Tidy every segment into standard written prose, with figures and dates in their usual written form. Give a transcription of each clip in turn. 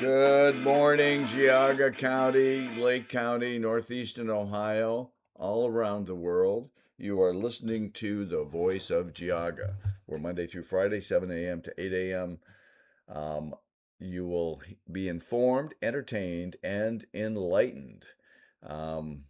Good morning, Geauga County, Lake County, Northeastern Ohio, all around the world. You are listening to the Voice of Geauga. We're Monday through Friday, 7 a.m. to 8 a.m. Um, you will be informed, entertained, and enlightened. Um,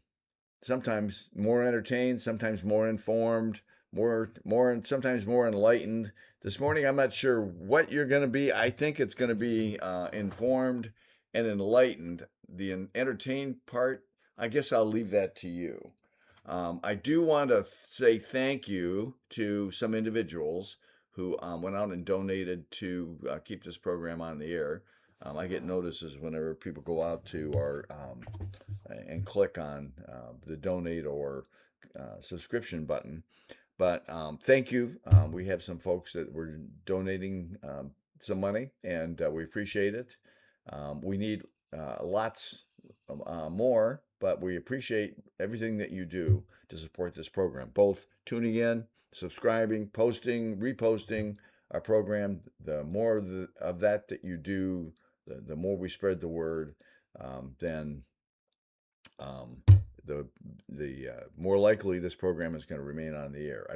Sometimes more entertained, sometimes more informed, and sometimes more enlightened. This morning, I'm not sure what you're going to be. I think it's going to be informed and enlightened. The entertained part, I guess I'll leave that to you. I do want to say thank you to some individuals who went out and donated to keep this program on the air. I get notices whenever people go out to our and click on the donate or subscription button. But thank you. We have some folks that were donating some money, and we appreciate it. We need lots more, but we appreciate everything that you do to support this program, both tuning in, subscribing, posting, reposting our program. The more of that you do, the more we spread the word, then um, the more likely this program is going to remain on the air.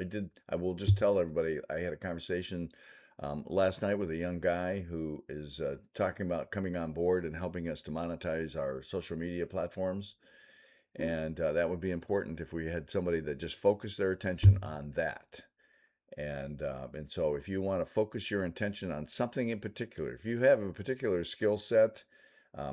I will just tell everybody I had a conversation last night with a young guy who is talking about coming on board and helping us to monetize our social media platforms. And that would be important if we had somebody that just focused their attention on that. And so if you want to focus your attention on something in particular, if you have a particular skill set,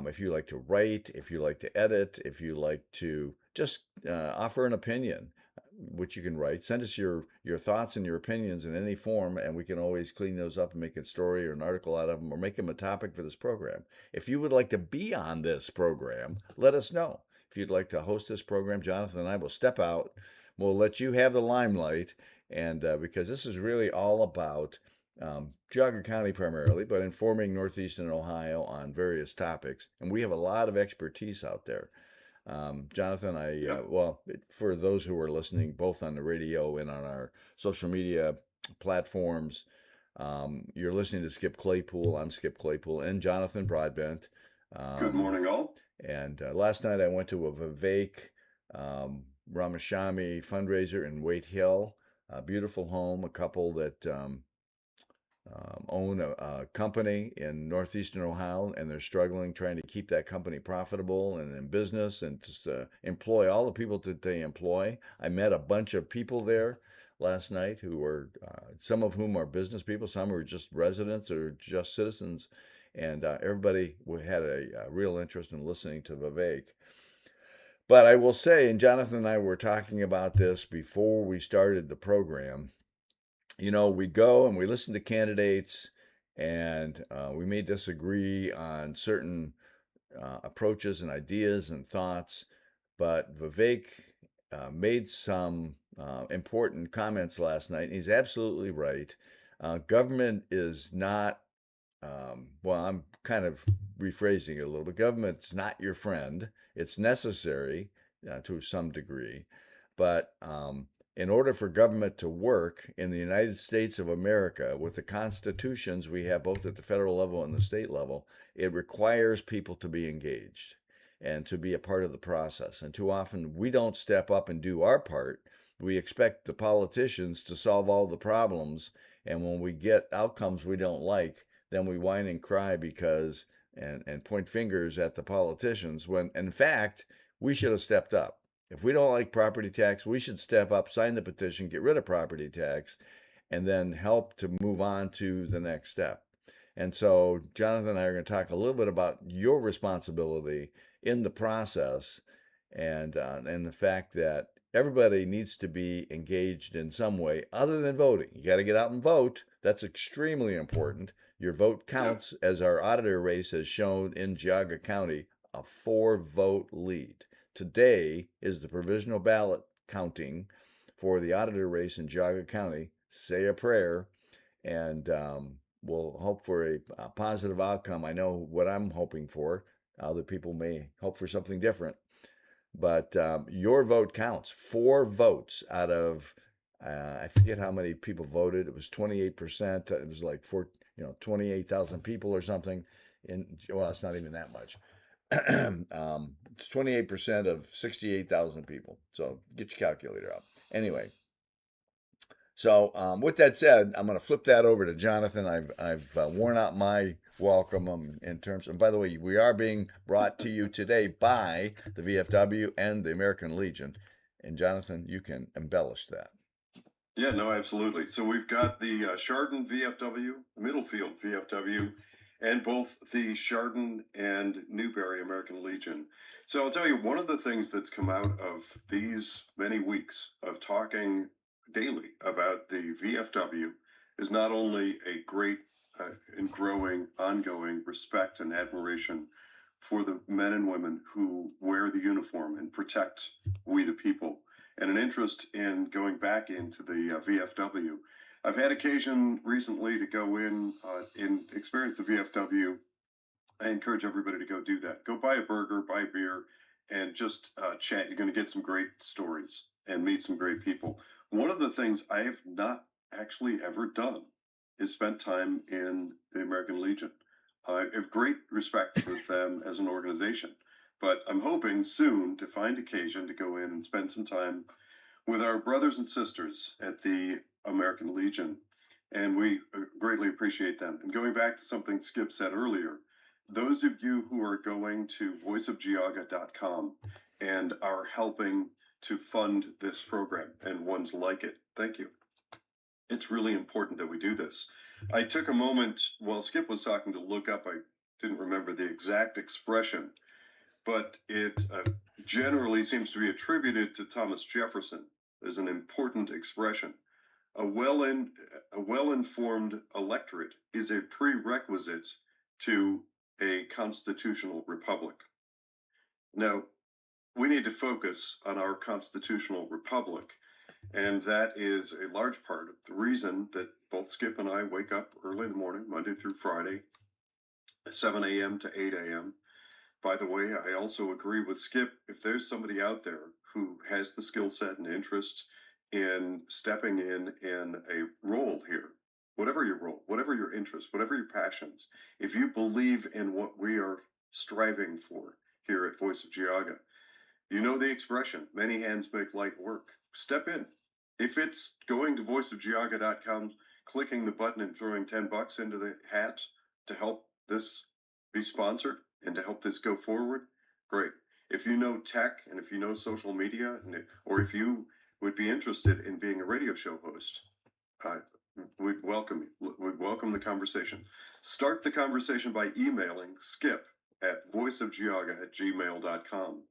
if you like to write, if you like to edit, if you like to just offer an opinion, which you can write, send us your thoughts and your opinions in any form, and we can always clean those up and make a story or an article out of them or make them a topic for this program. If you would like to be on this program, let us know. If you'd like to host this program, Jonathan and I will step out. We'll let you have the limelight, and because this is really all about Geauga County primarily, but informing Northeastern Ohio on various topics. And we have a lot of expertise out there. Jonathan, well, for those who are listening both on the radio and on our social media platforms, you're listening to Skip Claypool. I'm Skip Claypool and Jonathan Broadbent. Good morning, all. And last night I went to a Vivek Ramashami fundraiser in Wait Hill, a beautiful home, a couple that own a company in northeastern Ohio, and they're struggling trying to keep that company profitable and in business and just employ all the people that they employ. I met a bunch of people there last night who were, some of whom are business people, some were just residents or just citizens, and everybody had a real interest in listening to Vivek. But I will say, and Jonathan and I were talking about this before we started the program, we go and we listen to candidates, and we may disagree on certain approaches and ideas and thoughts, but Vivek made some important comments last night, and he's absolutely right. Government is not, well, I'm kind of rephrasing it a little bit. Government's not your friend. It's necessary to some degree, but in order for government to work in the United States of America with the constitutions we have both at the federal level and the state level, it requires people to be engaged and to be a part of the process. And too often we don't step up and do our part. We expect the politicians to solve all the problems. And when we get outcomes we don't like, then we whine and cry because and point fingers at the politicians when in fact we should have stepped up. If we don't like property tax, we should step up, sign the petition, get rid of property tax, and then help to move on to the next step. And so, Jonathan and I are going to talk a little bit about your responsibility in the process, and the fact that everybody needs to be engaged in some way other than voting. You got to get out and vote. That's extremely important. Your vote counts, as our auditor race has shown in Geauga County, a 4-vote lead. Today is the provisional ballot counting for the auditor race in Geauga County. Say a prayer, and we'll hope for a positive outcome. I know what I'm hoping for. Other people may hope for something different. But your vote counts. 4 votes out of I forget how many people voted. It was 28%. It was like 28,000 people or something. Well, it's not even that much. It's 28% of 68,000 people. So get your calculator out. Anyway, so with that said, I'm going to flip that over to Jonathan. I've worn out my welcome in terms. And by the way, we are being brought to you today by the VFW and the American Legion. And Jonathan, you can embellish that. Yeah, no, absolutely. So we've got the Chardon VFW, Middlefield VFW, and both the Chardon and Newberry American Legion. So I'll tell you, one of the things that's come out of these many weeks of talking daily about the VFW is not only a great and growing, ongoing respect and admiration for the men and women who wear the uniform and protect we the people, and an interest in going back into the VFW. I've had occasion recently to go in and experience the VFW. I encourage everybody to go do that. Go buy a burger, buy a beer, and just chat. You're going to get some great stories and meet some great people. One of the things I have not actually ever done is spent time in the American Legion. I have great respect for them as an organization, but I'm hoping soon to find occasion to go in and spend some time with our brothers and sisters at the American Legion, and we greatly appreciate them. And going back to something Skip said earlier, those of you who are going to voiceofgeauga.com and are helping to fund this program and ones like it, thank you. It's really important that we do this. I took a moment while Skip was talking to look up, I didn't remember the exact expression, but it generally seems to be attributed to Thomas Jefferson as an important expression. A well-informed electorate is a prerequisite to a constitutional republic. Now, we need to focus on our constitutional republic, and that is a large part of the reason that both Skip and I wake up early in the morning, Monday through Friday, 7 a.m. to 8 a.m. By the way, I also agree with Skip. If there's somebody out there who has the skill set and interest in stepping in a role here, whatever your role, whatever your interest, whatever your passions, if you believe in what we are striving for here at Voice of Geauga, you know the expression, many hands make light work. Step in. If it's going to voiceofgeauga.com, clicking the button and throwing $10 into the hat to help this be sponsored and to help this go forward, great. If you know tech and if you know social media, or if you would be interested in being a radio show host, we'd welcome you. We'd welcome the conversation. Start the conversation by emailing Skip at voiceofgeauga@gmail.com.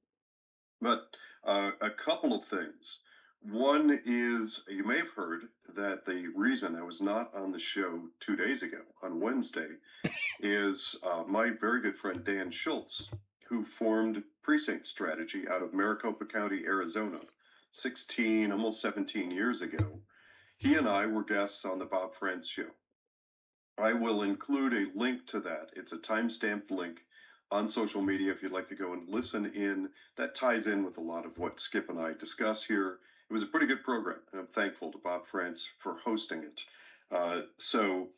But a couple of things. One is you may have heard that the reason I was not on the show 2 days ago on Wednesday is my very good friend Dan Schultz, who formed Precinct Strategy out of Maricopa County, Arizona, 16, almost 17 years ago. He and I were guests on the Bob France show. I will include a link to that. It's a time-stamped link on social media if you'd like to go and listen in. That ties in with a lot of what Skip and I discuss here. It was a pretty good program, and I'm thankful to Bob France for hosting it. So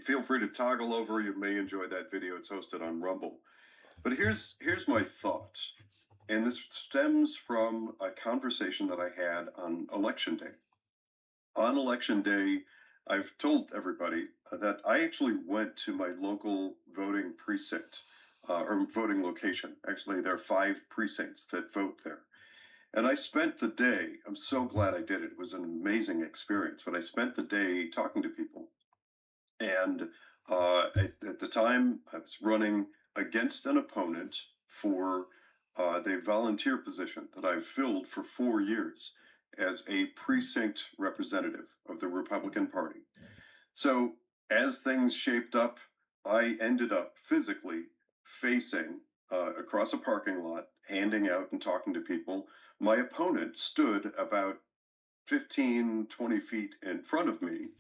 feel free to toggle over. You may enjoy that video. It's hosted on Rumble. But here's my thought, and this stems from a conversation that I had on Election Day. On Election Day, I've told everybody that I actually went to my local voting precinct or voting location. Actually, there are 5 precincts that vote there. And I spent the day, I'm so glad I did it. It was an amazing experience, but I spent the day talking to people. And at the time, I was running against an opponent for the volunteer position that I've filled for 4 years as a precinct representative of the Republican Party. So as things shaped up, I ended up physically facing across a parking lot, handing out and talking to people. My opponent stood about 15, 20 feet in front of me,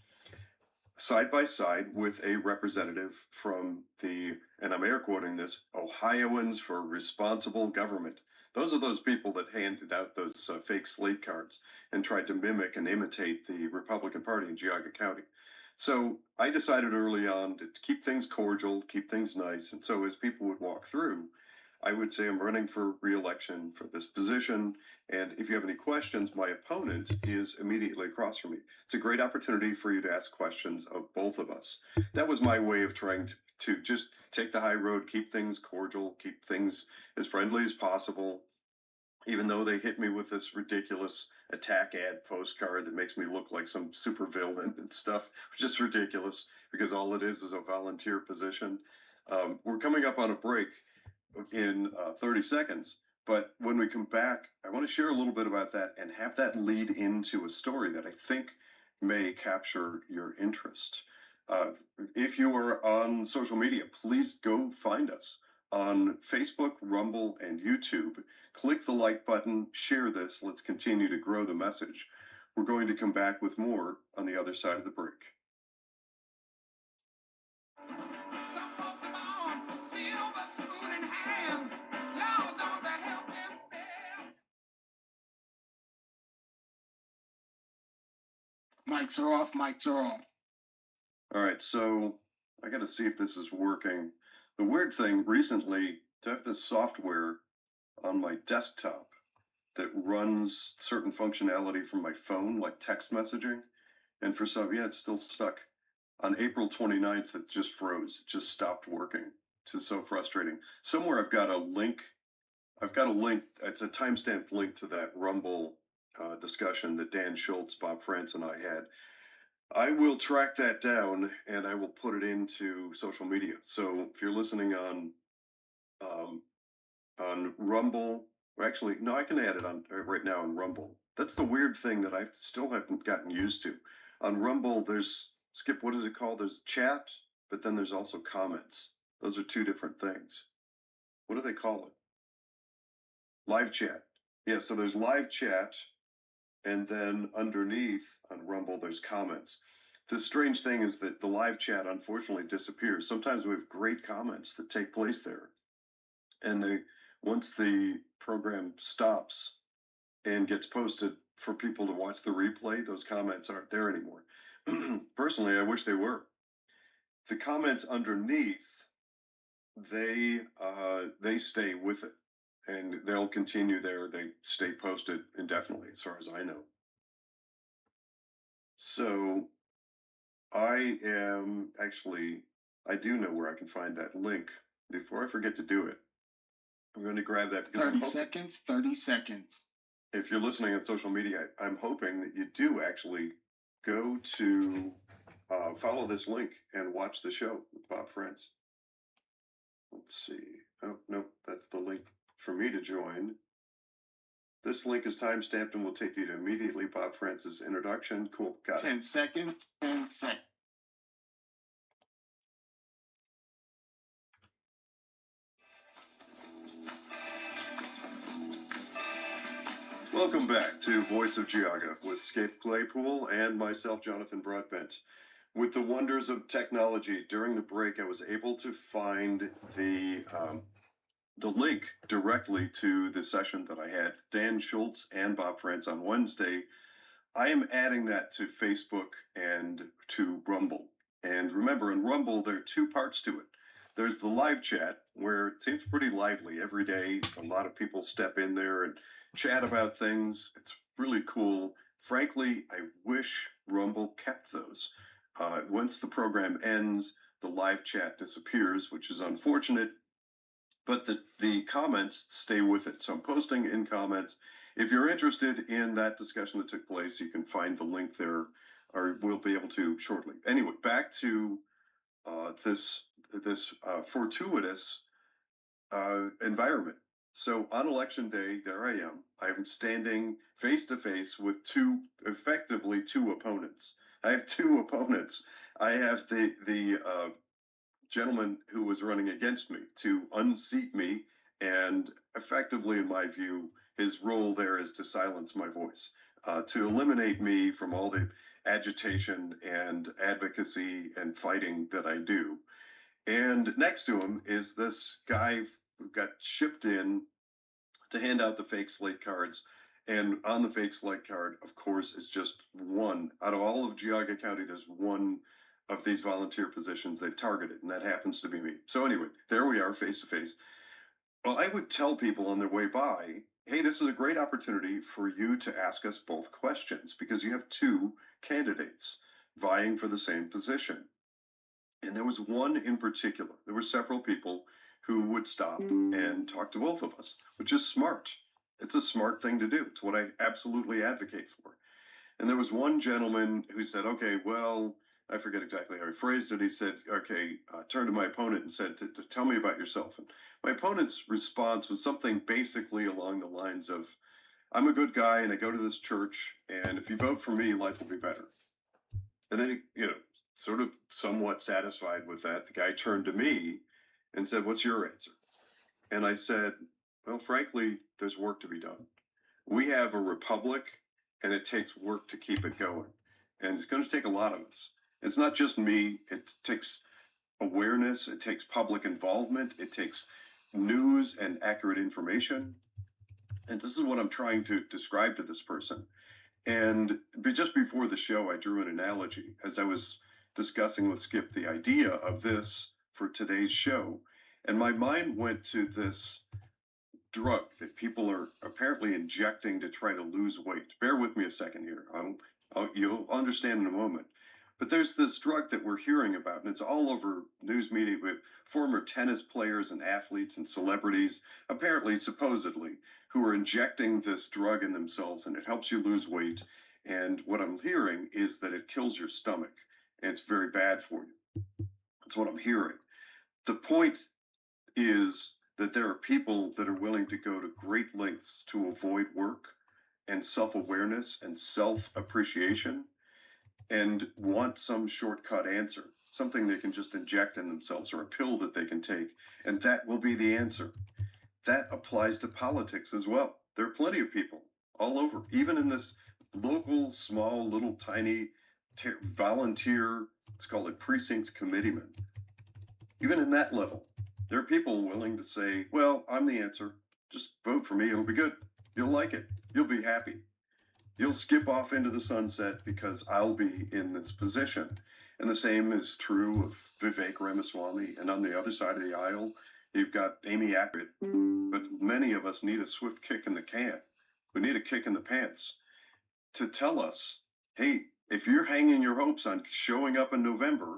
side by side with a representative from the, and I'm air quoting this, Ohioans for Responsible Government. Those are those people that handed out those fake slate cards and tried to mimic and imitate the Republican Party in Geauga County. So I decided early on to keep things cordial, keep things nice. And so as people would walk through, I would say I'm running for reelection for this position. And if you have any questions, my opponent is immediately across from me. It's a great opportunity for you to ask questions of both of us. That was my way of trying to just take the high road, keep things cordial, keep things as friendly as possible, even though they hit me with this ridiculous attack ad postcard that makes me look like some super villain and stuff, which is ridiculous because all it is a volunteer position. We're coming up on a break in 30 seconds. But when we come back, I want to share a little bit about that and have that lead into a story that I think may capture your interest. Uh, if you are on social media, please go find us on Facebook, Rumble, and YouTube. Click the like button, share this. Let's continue to grow the message. We're going to come back with more on the other side of the break. Some folks are born silver spoon in hand. Lord, don't they help themselves? Mics are off, mics are off. All right, so I got to see if this is working. The weird thing recently, to have this software on my desktop that runs certain functionality from my phone, like text messaging, and for some, yeah, it's still stuck. On April 29th, it just froze. It just stopped working. It's just so frustrating. Somewhere I've got a link. I've got a link. It's a timestamped link to that Rumble discussion that Dan Schultz, Bob France, and I had. I will track that down and I will put it into social media. So if you're listening um, on Rumble, or actually, no, I can add it on right now on Rumble. That's the weird thing that I still haven't gotten used to. On Rumble, there's Skip. What is it called? There's chat, but then there's also comments. Those are two different things. What do they call it? Live chat. Yeah. So there's live chat, and then underneath on Rumble, there's comments. The strange thing is that the live chat unfortunately disappears. Sometimes we have great comments that take place there, and they once the program stops and gets posted for people to watch the replay, those comments aren't there anymore. Personally, I wish they were. The comments underneath, they stay with it, and they'll continue there. They stay posted indefinitely, as far as I know. So I do know where I can find that link. Before I forget to do it, I'm going to grab that because 30 seconds, 30 seconds. if you're listening on social media, I'm hoping that you do actually go to follow this link and watch the show with Bob France. Let's see. Oh, nope, that's the link for me to join. This link is timestamped and will take you to immediately Bob France's introduction. Cool, got it. 10 seconds, 10 seconds. Welcome back to Voice of Geauga with Skip Claypool and myself, Jonathan Broadbent. With the wonders of technology, during the break, I was able to find the link directly to the session that I had Dan Schultz and Bob France on Wednesday. I am adding that to Facebook and to Rumble. And remember, in Rumble, there are two parts to it. There's the live chat, where it seems pretty lively every day. A lot of people step in there and chat about things. It's really cool. Frankly, I wish Rumble kept those. Once the program ends, the live chat disappears, which is unfortunate, but the comments stay with it. So I'm posting in comments. If you're interested in that discussion that took place, you can find the link there, or we'll be able to shortly. Anyway, back to this fortuitous environment. So on election day, there I am. I'm standing face to face with effectively two opponents. I have two opponents. I have the gentleman who was running against me to unseat me, and effectively, in my view, his role there is to silence my voice, to eliminate me from all the agitation and advocacy and fighting that I do. And next to him is this guy who got shipped in to hand out the fake slate cards. And on the fake slate card, of course, is just one out of all of Geauga County. There's one of these volunteer positions they've targeted, and that happens to be me. So anyway, there we are, face to face. Well, I would tell people on their way by, hey, this is a great opportunity for you to ask us both questions because you have two candidates vying for the same position. And there was one in particular. There were several people who would stop and talk to both of us, which is smart. It's a smart thing to do. It's what I absolutely advocate for. And there was one gentleman who said, okay, well, I forget exactly how he phrased it. He said, okay, turned to my opponent and said, tell me about yourself. And my opponent's response was something basically along the lines of, I'm a good guy and I go to this church, and if you vote for me, life will be better. And then, sort of somewhat satisfied with that, the guy turned to me and said, what's your answer? And I said, well, frankly, there's work to be done. We have a republic, and it takes work to keep it going. And it's going to take a lot of us. It's not just me, it takes awareness, it takes public involvement, it takes news and accurate information. And this is what I'm trying to describe to this person. And just before the show, I drew an analogy as I was discussing with Skip the idea of this for today's show. And my mind went to this drug that people are apparently injecting to try to lose weight. Bear with me a second here. You'll understand in a moment. But there's this drug that we're hearing about, and it's all over news media with former tennis players and athletes and celebrities, apparently, supposedly, who are injecting this drug in themselves, and it helps you lose weight. And what I'm hearing is that it kills your stomach, and it's very bad for you. That's what I'm hearing. The point is that there are people that are willing to go to great lengths to avoid work and self-awareness and self-appreciation and want some shortcut answer, something they can just inject in themselves or a pill that they can take, and that will be the answer. That applies to politics as well. There are plenty of people all over, even in this local, small, little, tiny volunteer, let's call it precinct committeeman. Even in that level, there are people willing to say, well, I'm the answer. Just vote for me. It'll be good. You'll like it. You'll be happy. You'll skip off into the sunset because I'll be in this position. And the same is true of Vivek Ramaswamy. And on the other side of the aisle, you've got Amy Ackett. But many of us need a swift kick in the can. We need a kick in the pants to tell us, hey, if you're hanging your hopes on showing up in November